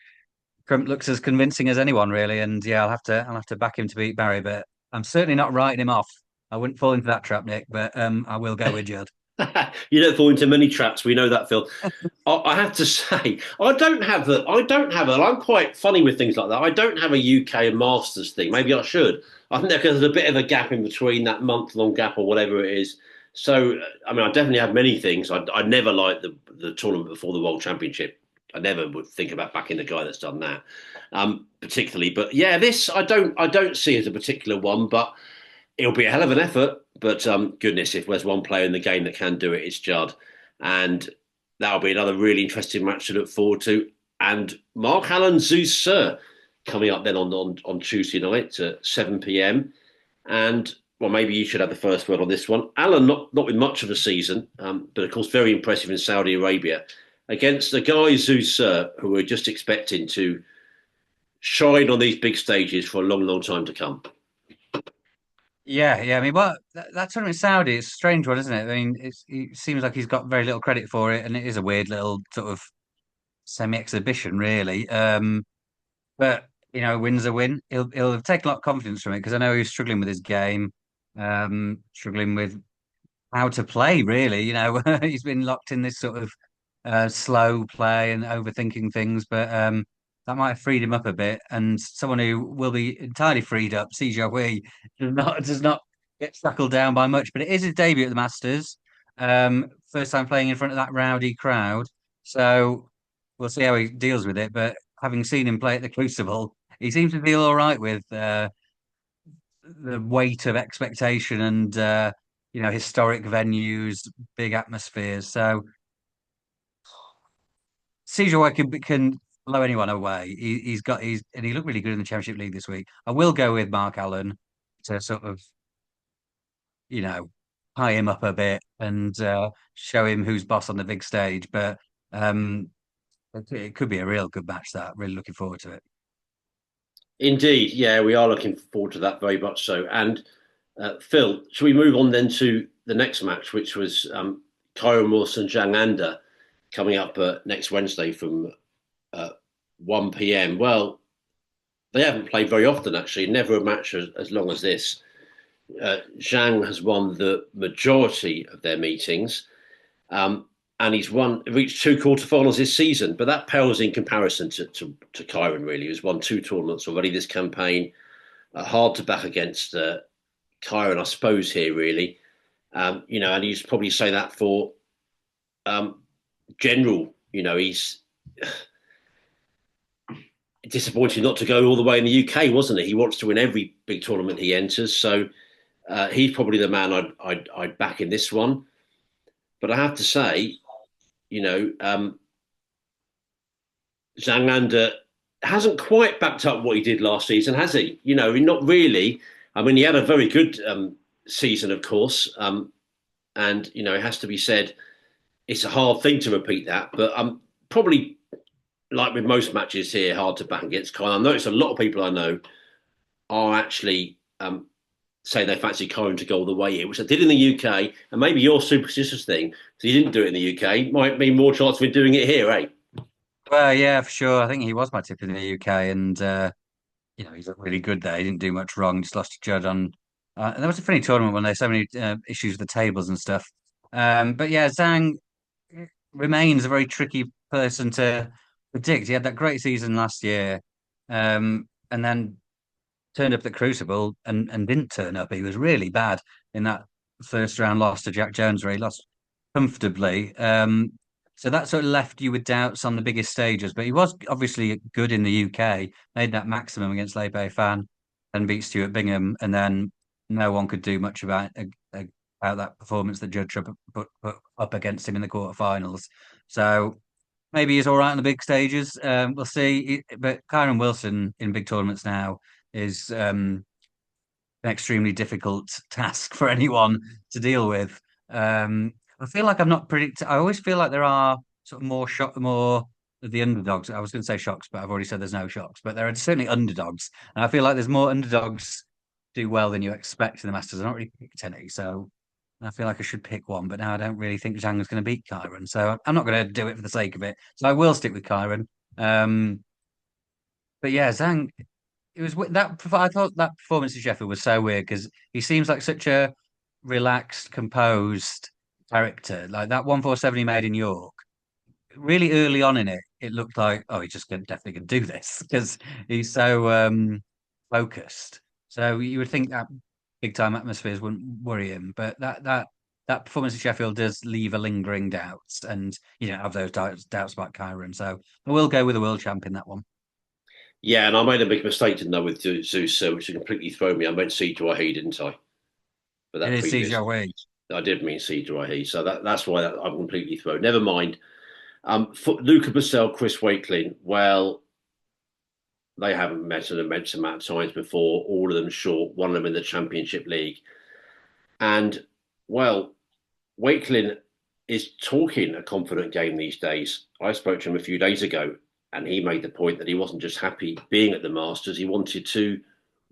Crump looks as convincing as anyone really. And yeah, I'll have to back him to beat Barry, but I'm certainly not writing him off. I wouldn't fall into that trap, Nick, but I will go with Judd. You don't fall into many traps. We know that, Phil. I have to say, I don't have the. I don't have a. I'm quite funny with things like that. I don't have a UK and Masters thing. Maybe I should. I think there's a bit of a gap in between that month-long gap or whatever it is. So, I mean, I definitely have many things. I never liked the tournament before the World Championship. I never would think about backing the guy that's done that, particularly. But yeah, this I don't see as a particular one, but it'll be a hell of an effort. But goodness, if there's one player in the game that can do it, it's Judd, and that'll be another really interesting match to look forward to. And Mark Allen, Zeus Sir, coming up then on Tuesday night at 7 p.m. And well, maybe you should have the first word on this one. Alan, not with much of a season, but of course very impressive in Saudi Arabia against the guy Zeus Sir, who we're just expecting to shine on these big stages for a long, long time to come. Yeah, yeah. I mean, well, that tournament in Saudi, it's a strange one, isn't it? I mean, it seems like he's got very little credit for it, and it is a weird little sort of semi-exhibition, really. But win's a win. He'll take a lot of confidence from it because I know he's struggling with his game, struggling with how to play, really. He's been locked in this sort of slow play and overthinking things, but that might have freed him up a bit. And someone who will be entirely freed up, CJ Wee, does not get shackled down by much. But it is his debut at the Masters, first time playing in front of that rowdy crowd. So we'll see how he deals with it. But having seen him play at the Crucible, he seems to feel all right with the weight of expectation and historic venues, big atmospheres. So Sejoy can blow anyone away. And he looked really good in the Championship League this week. I will go with Mark Allen to sort of you know high him up a bit and show him who's boss on the big stage. But um, it could be a real good match. That really looking forward to it. Indeed, yeah, we are looking forward to that very much so. And Phil, should we move on then to the next match, which was Kyron Morse and Zhang Anda coming up next Wednesday from 1 p.m. Well, they haven't played very often, actually, never a match as long as this. Zhang has won the majority of their meetings, and he's reached two quarterfinals this season, but that pales in comparison to Kyron, really, who's won two tournaments already this campaign. Hard to back against Kyron, I suppose, here, really. And you'd probably say that for general. He's disappointed not to go all the way in the UK, wasn't it? He wants to win every big tournament he enters, so he's probably the man I'd back in this one. But I have to say, Zhang Landa hasn't quite backed up what he did last season, has he? Not really. I mean, he had a very good season, of course, and it has to be said, it's a hard thing to repeat that. But probably like with most matches here, hard to back against Kyle. I noticed a lot of people I know are actually say they fancy Kyron to go all the way here, which I did in the UK, and maybe your superstitious thing, so you didn't do it in the UK, might be more chance of him doing it here, eh? Well, yeah, for sure. I think he was my tip in the UK, and he's looked really good there. He didn't do much wrong. Just lost to Judd on. And there was a funny tournament when there's so many issues with the tables and stuff. But yeah, Zhang remains a very tricky person to predict. He had that great season last year, and then turned up at the Crucible and didn't turn up. He was really bad in that first round loss to Jack Jones, where he lost comfortably. So that sort of left you with doubts on the biggest stages. But he was obviously good in the UK, made that maximum against Lepe Fan, and beat Stuart Bingham, and then no one could do much about that performance that Judge put up against him in the quarterfinals. So maybe he's all right on the big stages. We'll see. But Kyron Wilson in big tournaments now is an extremely difficult task for anyone to deal with. I feel like I'm not predict. I always feel like there are sort of more of the underdogs. I was going to say shocks, but I've already said there's no shocks. But there are certainly underdogs, and I feel like there's more underdogs do well than you expect in the Masters. I don't really pick any, so I feel like I should pick one. But now I don't really think Zhang is going to beat Kyron, so I'm not going to do it for the sake of it. So I will stick with Kyron. Um, but yeah, Zhang. It was that I thought that performance in Sheffield was so weird because he seems like such a relaxed, composed character. Like that 147 he made in York, really early on in it, it looked like, oh, he's just definitely gonna do this because he's so focused. So you would think that big time atmospheres wouldn't worry him, but that performance in Sheffield does leave a lingering doubts, and you know, have those doubts about Kyron. So I will go with the world champion that one. Yeah, and I made a big mistake, didn't I, with Zeus, which completely thrown me. I meant C to he, didn't I? For It that is previous, CJ. I did mean C to he. So that's why I'm completely thrown. Never mind. For Luca Bassell, Chris Wakelin, well, they haven't met an immense amount of times before. All of them short, one of them in the Championship League. And, well, Wakelin is talking a confident game these days. I spoke to him a few days ago, and he made the point that he wasn't just happy being at the Masters, he wanted to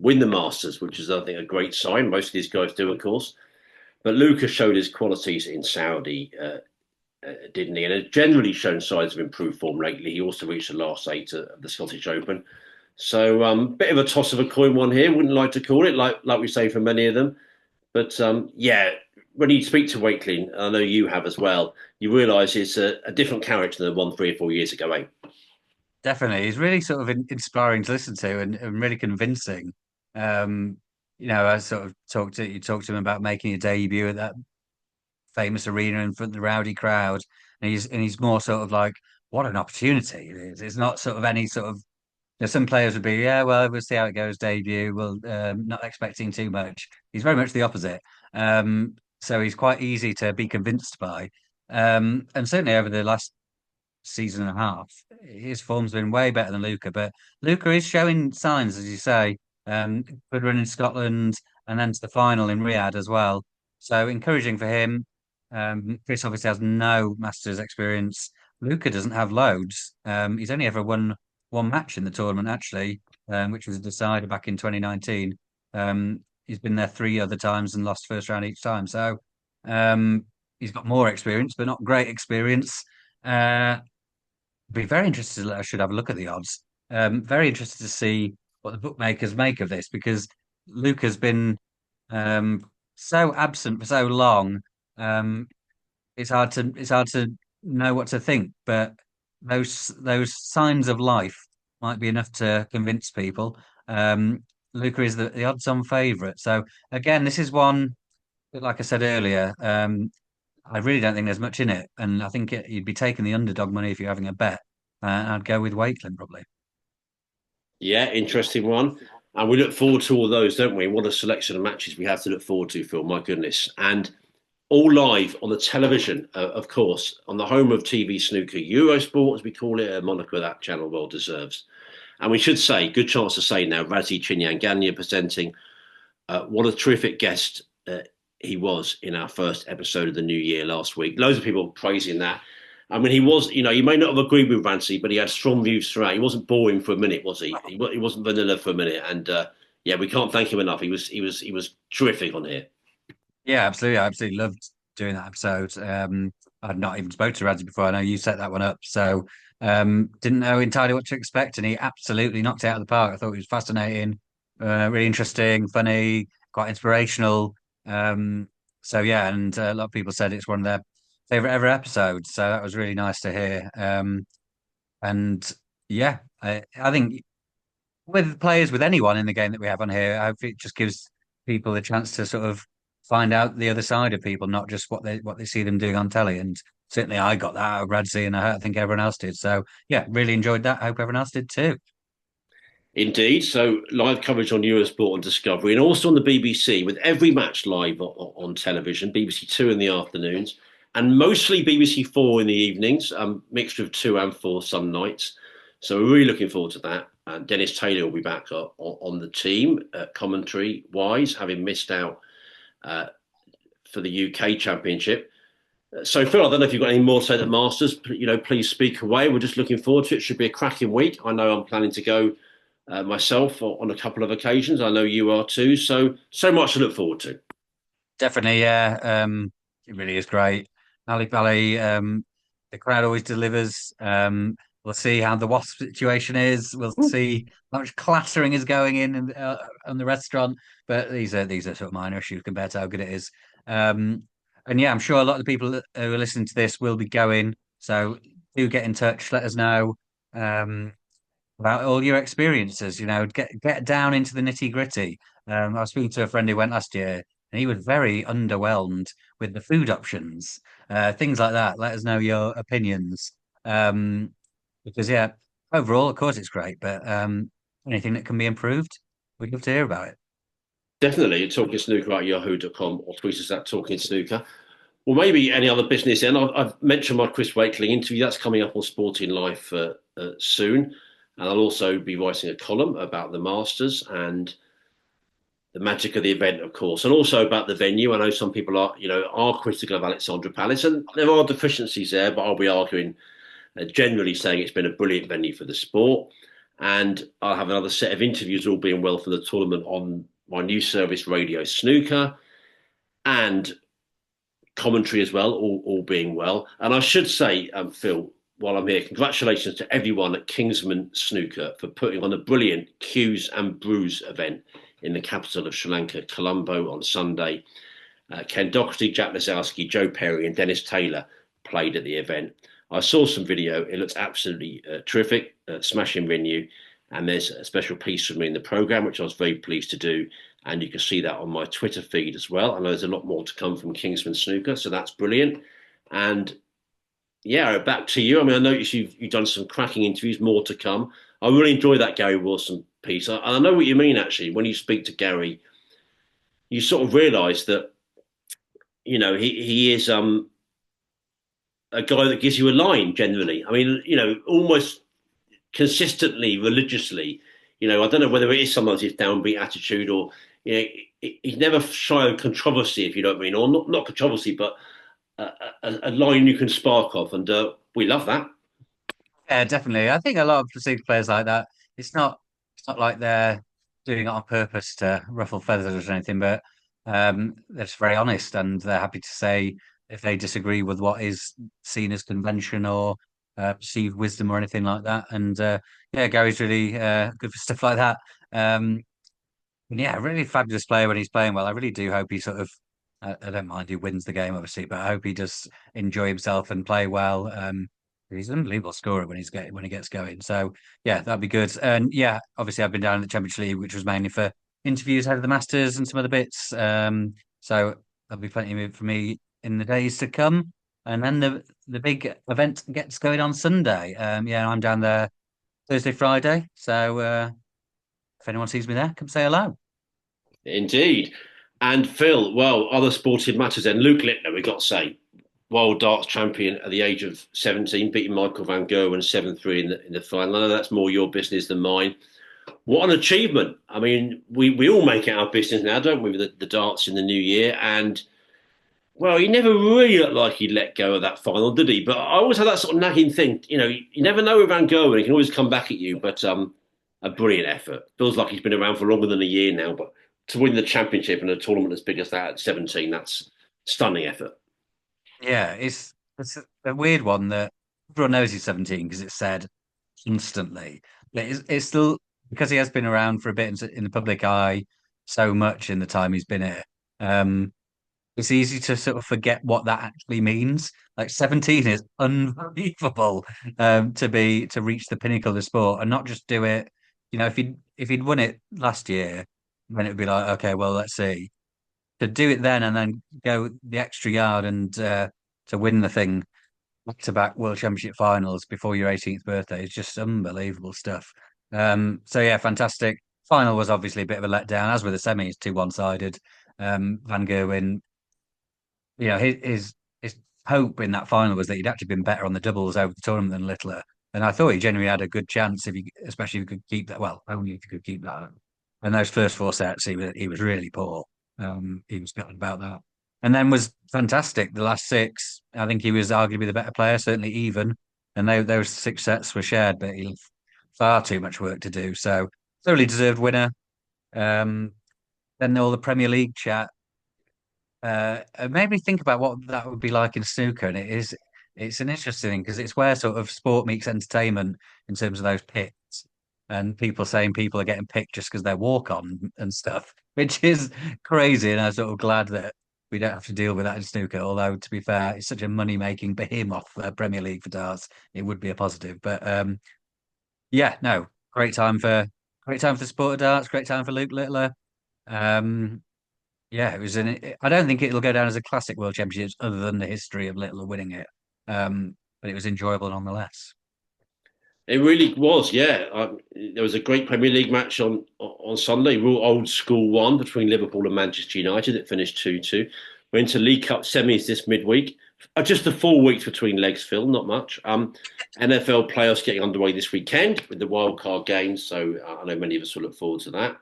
win the Masters, which is, I think, a great sign. Most of these guys do, of course. But Lucas showed his qualities in Saudi, didn't he? And has generally shown signs of improved form lately. He also reached the last eight of the Scottish Open. So, bit of a toss of a coin one here. Wouldn't like to call it, like we say for many of them. But yeah, when you speak to Wakelin, I know you have as well, you realise it's a different character than one 3 or 4 years ago, eh? Definitely. He's really sort of inspiring to listen to and really convincing. Um, you know, I sort of talked to him about making a debut at that famous arena in front of the rowdy crowd. And he's more sort of like, what an opportunity it is. It's not sort of any sort of, some players would be, yeah, well, we'll see how it goes, debut. Well, not expecting too much. He's very much the opposite. So he's quite easy to be convinced by. And certainly over the last season and a half, his form's been way better than Luca. But Luca is showing signs, as you say. Good run in Scotland and then to the final in Riyadh as well. So encouraging for him. Chris obviously has no Masters experience. Luca doesn't have loads. He's only ever won one match in the tournament, actually, which was a decider back in 2019. He's been there three other times and lost first round each time. So he's got more experience, but not great experience. Uh, be very interested. I should have a look at the odds. Very interested to see what the bookmakers make of this because Luke has been um, so absent for so long. Um, it's hard to know what to think. But those signs of life might be enough to convince people. Luca is the odds-on favourite. So again, this is one like I said earlier. I really don't think there's much in it, and I think you'd be taking the underdog money if you're having a bet. I'd go with Wakeland probably. Yeah, interesting one. And we look forward to all those, don't we? What a selection of matches we have to look forward to, Phil. My goodness. And all live on the television, of course, on the home of TV snooker, Eurosport, as we call it, a moniker that channel well deserves. And we should say, good chance to say now, Razi Chinyanganya presenting. What a terrific guest he was in our first episode of the new year last week. Loads of people praising that. I mean, he was, you may not have agreed with Rancy, but he had strong views throughout. He wasn't boring for a minute, was he? He wasn't vanilla for a minute. And yeah, we can't thank him enough. He was terrific on here. Yeah, absolutely. I absolutely loved doing that episode. I'd not even spoke to Radzi before. I know you set that one up, so didn't know entirely what to expect, and he absolutely knocked it out of the park. I thought it was fascinating, really interesting, funny, quite inspirational. So yeah, and a lot of people said it's one of their favorite ever episodes. So that was really nice to hear. And yeah, I think with players, with anyone in the game that we have on here, I hope it just gives people a chance to sort of find out the other side of people, not just what they see them doing on telly. And certainly I got that out of Radzi, and I think everyone else did. So yeah, really enjoyed that. Hope everyone else did too. Indeed. So live coverage on Eurosport and Discovery, and also on the BBC, with every match live on television. BBC Two in the afternoons, and mostly BBC Four in the evenings. Mixture of two and four some nights. So we're really looking forward to that. And Dennis Taylor will be back on the team, commentary wise, having missed out uh, for the UK Championship. So Phil, I don't know if you've got any more to say at Masters. Please speak away. We're just looking forward to it. Should be a cracking week. I know I'm planning to go myself on a couple of occasions. I know you are too. So much to look forward to. Definitely, yeah. It really is great. Ali Pali, the crowd always delivers. We'll see how the Wasp situation is. We'll see how much clattering is going in the restaurant. But these are sort of minor issues compared to how good it is. And yeah, I'm sure a lot of the people who are listening to this will be going. So do get in touch. Let us know. Um, about all your experiences. Get down into the nitty gritty. I was speaking to a friend who went last year, and he was very underwhelmed with the food options, things like that. Let us know your opinions, because yeah, overall, of course, it's great, but anything that can be improved, we'd love to hear about it. Definitely, talking snooker at yahoo.com or tweet us at talking snooker. Well, maybe any other business. And I've mentioned my Chris Wakeling interview. That's coming up on Sporting Life soon. And I'll also be writing a column about the Masters and the magic of the event, of course, and also about the venue. I know some people are critical of Alexandra Palace, and there are deficiencies there, but I'll be arguing, generally saying it's been a brilliant venue for the sport. And I'll have another set of interviews, all being well, for the tournament on my new service, Radio Snooker, and commentary as well, all being well. And I should say, Phil, while I'm here, congratulations to everyone at Kingsman Snooker for putting on a brilliant Cues and Brews event in the capital of Sri Lanka, Colombo, on Sunday. Ken Doherty, Jack Lazowski, Joe Perry, and Dennis Taylor played at the event. I saw some video. It looks absolutely terrific, smashing venue. And there's a special piece from me in the programme, which I was very pleased to do. And you can see that on my Twitter feed as well. I know there's a lot more to come from Kingsman Snooker, so that's brilliant. And yeah, back to you. I mean, I noticed you've done some cracking interviews, more to come. I really enjoyed that Gary Wilson piece. I know what you mean, actually. When you speak to Gary, you sort of realise that, he is a guy that gives you a line generally. I mean, almost consistently, religiously. I don't know whether it is sometimes his downbeat attitude or, he's never shy of controversy, if you know what I mean, or not controversy, but a line you can spark off. And we love that. Yeah, definitely. I think a lot of perceived players like that. It's not like they're doing it on purpose to ruffle feathers or anything, but they're just very honest and they're happy to say if they disagree with what is seen as convention or perceived wisdom or anything like that. And yeah, Gary's really good for stuff like that. And yeah, really fabulous player when he's playing well. I really do hope he sort of. I don't mind who wins the game, obviously, but I hope he does enjoy himself and play well. He's an unbelievable scorer when he gets going. So yeah, that'd be good. And yeah, obviously I've been down in the Championship League, which was mainly for interviews ahead of the Masters and some other bits. So there'll be plenty for me in the days to come. And then the big event gets going on Sunday. Yeah, I'm down there Thursday, Friday. So if anyone sees me there, come say hello. Indeed. And Phil, well, other sporting matters then. Luke Littler, we've got to say, world darts champion at the age of 17, beating Michael van Gerwen 7-3 in the final. I know that's more your business than mine. What an achievement. I mean, we all make it our business now, don't we, with the darts in the new year. And, well, he never really looked like he'd let go of that final, did he? But I always had that sort of nagging thing. You never know with Van Gerwen. He can always come back at you. But a brilliant effort. Feels like he's been around for longer than a year now. But to win the championship in a tournament as big as that at 17, that's stunning effort. Yeah, it's a weird one that everyone knows he's 17 because it's said instantly. But it's still because he has been around for a bit in the public eye so much in the time he's been here. Um, it's easy to sort of forget what that actually means. Like 17 is unbelievable to reach the pinnacle of the sport and not just do it. If he'd won it last year, then it'd be like, okay, well, let's see. To do it then and then go the extra yard and to win the thing. back-to-back World Championship finals before your 18th birthday is just unbelievable stuff. So yeah, fantastic. Final was obviously a bit of a letdown, as were the semis, too one-sided. Van Gerwen, his hope in that final was that he'd actually been better on the doubles over the tournament than Littler, and I thought he genuinely had a good chance if he, especially if he could keep that. Well, only if he could keep that. And those first four sets, he was really poor. He was gutted about that, and then was fantastic. The last six, I think he was arguably the better player, certainly even. And those six sets were shared, but he had far too much work to do. So thoroughly deserved winner. Um, then all the Premier League chat it made me think about what that would be like in snooker, and it's an interesting thing because it's where sort of sport meets entertainment in terms of those picks, and people saying people are getting picked just because they're walk on and stuff, which is crazy. And I'm sort of glad that we don't have to deal with that in snooker. Although to be fair, it's such a money making behemoth Premier League for darts, it would be a positive. But yeah, no, great time for the sport of darts, great time for Luke Littler. Um, yeah, it was I don't think it'll go down as a classic World Championships other than the history of Littler winning it. But it was enjoyable nonetheless. It really was, yeah. There was a great Premier League match on Sunday, real old school one between Liverpool and Manchester United. It finished 2-2. We're into League Cup semis this midweek. Just the 4 weeks between legs, Phil, not much. NFL playoffs getting underway this weekend with the wildcard games, so I know many of us will look forward to that.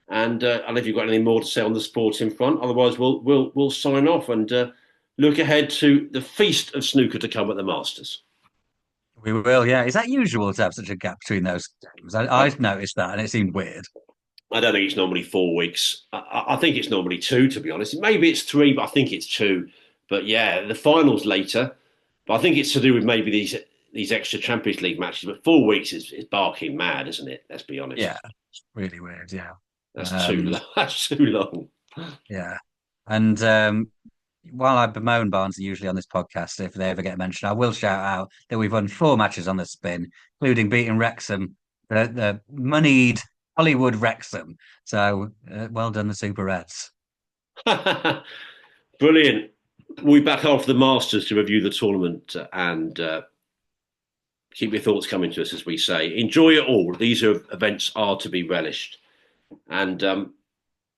And I don't know if you've got anything more to say on the sporting front. Otherwise, we'll sign off and look ahead to the feast of snooker to come at the Masters. We will, yeah. Is that usual to have such a gap between those games? I I, noticed that and it seemed weird. I don't think it's normally 4 weeks. I think it's normally two, to be honest. Maybe it's three, but I think it's two. But yeah, the finals later. But I think it's to do with maybe these extra Champions League matches. But 4 weeks is barking mad, isn't it? Let's be Yeah, honest. really weird, yeah. That's too Um, long. That's too long. yeah. And while I bemoan Barnsley usually on this podcast, if they ever get mentioned, I will shout out that we've won four matches on the spin, including beating Wrexham, the moneyed Hollywood Wrexham. So well done, the Super Reds. Brilliant. We'll be back after the Masters to review the tournament and keep your thoughts coming to us, as we say. Enjoy it all. These events are to be relished. And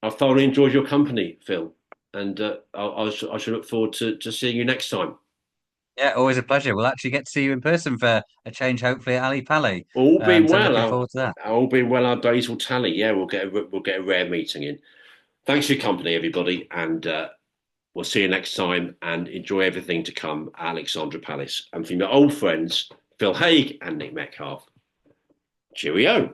I've thoroughly enjoyed your company, Phil. And I should look forward to seeing you next time. Yeah, always a pleasure. We'll actually get to see you in person for a change, hopefully at Ali Pali. All being So well, looking forward to that. all being well, our days will tally. Yeah, we'll get a rare meeting in. Thanks for your company, everybody, and we'll see you next time. And enjoy everything to come, Alexandra Palace, and from your old friends Phil Haig and Nick Metcalf. Cheerio.